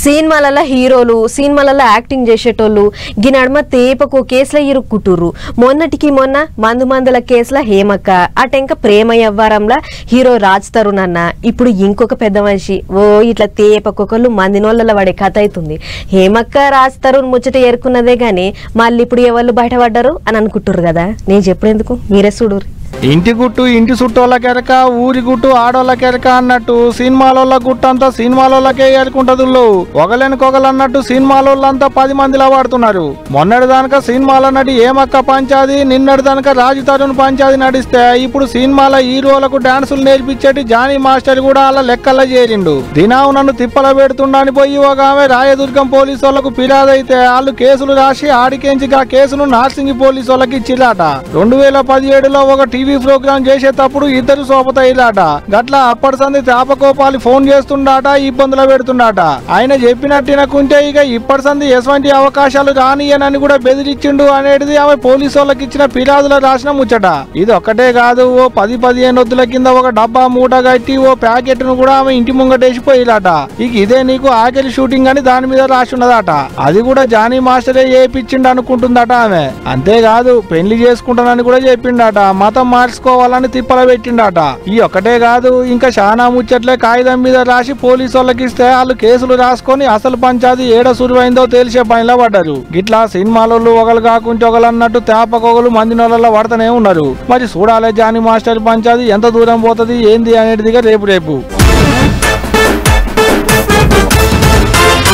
సినిమాలలో హీరోలు సినిమాలలో యాక్టింగ్ చేసేటోళ్ళు గి నడుమ తేపకు కేసుల ఇరుక్కుంటుర్రు. మొన్నటికి మొన్న మందుల కేసుల హేమక్క అటెంక ప్రేమ వ్యవహారంలో హీరో రాజ్ తరుణ్ అన్న ఇప్పుడు ఇంకొక పెద్ద మనిషి ఇట్లా తేపకొకళ్ళు మందినోళ్ళ పడే కథ అవుతుంది. హేమక్క రాజ్ తరుణ్ ముచ్చట ఏరుకున్నదే గాని మళ్ళీ ఇప్పుడు ఎవరు బయటపడ్డారు అని అనుకుంటుర్రు కదా. నేను చెప్పేందుకు మీరే చూడు. ఇంటి గుట్టు ఇంటి చుట్టోళ్ళ కెరక ఊరి గుట్టు ఆడోళ్ళ కెరక అన్నట్టు సినిమాలోళ్ళ గుట్టంతా సినిమాలోళ్ళకే ఏరుకుంటదుళ్ళు. ఒకలేనికొకలు అన్నట్టు సినిమాలోళ్ళంతా 10 మందిలా వాడుతున్నారు. మొన్నటి దానిక సినిమాల నటి ఏమక్క పంచాది, నిన్నటి దానిక రాజ్ తరుణ్ పంచాది నడిస్తే ఇప్పుడు సినిమాల హీరోలకు డాన్సులు నేర్పించేటి జానీ మాస్టర్ కూడా అలా లెక్కల్లో చేరిండు. దినావు నన్ను తిప్పల పెడుతుండని పోయి ఒక ఆమె రాయదుర్గం పోలీసు వాళ్ళకు ఫిర్యాదైతే వాళ్ళు కేసులు రాసి ఆడికేంచి ఆ కేసును నార్సింగి పోలీసు వాళ్ళకి ఇచ్చిరాట. 2017లో ఒక టీవీ ప్రోగ్రామ్ చేసేటప్పుడు ఇద్దరు సోపతయిలాట. గట్ల అప్పటి సంది తాపకోపాలి ఫోన్ చేస్తుండాట, ఇబ్బందులు పెడుతుండాట. ఆయన చెప్పినట్టినకుంటే ఇక ఇప్పటి సంది ఎటువంటి అవకాశాలు రానియనని కూడా బెదిరించిండు అనేది ఆమె పోలీసు వాళ్ళకి ఇచ్చిన ఫిర్యాదులో రాసిన ముచ్చట. ఇది ఒక్కటే కాదు, ఓ 10-15 వద్దుల కింద ఒక డబ్బా మూట కట్టి ఓ ప్యాకెట్ ను కూడా ఆమె ఇంటి ముంగటేసిపోయిలాట. ఇక ఇదే నీకు ఆఖరి షూటింగ్ అని దాని మీద రాసిన్నదట. అది కూడా జానీ మాస్టరే చేయించిండు అనుకుంటుందట ఆమె. అంతేకాదు పెళ్లి చేసుకుంటానని కూడా చెప్పిండట. మతం మార్చుకోవాలని తిప్పల పెట్టిండట. ఈ ఒక్కటే కాదు, ఇంకా చాలా ముచ్చట్లే కాగితం మీద రాసి పోలీసు వాళ్ళకి ఇస్తే వాళ్ళు కేసులు రాసుకొని అసలు పంచాది ఏడ సురువైందో తెలిసే పనిలో పడ్డారు. గిట్లా సినిమాలలో ఒకరు కాకుంటే ఒకరు అన్నట్టు తేపకొగలు మందినోళ్ళ పడతానే ఉన్నారు. మరి చూడాలి జానీ మాస్టర్ పంచాది ఎంత దూరం పోతుంది ఏంది అనేది రేపు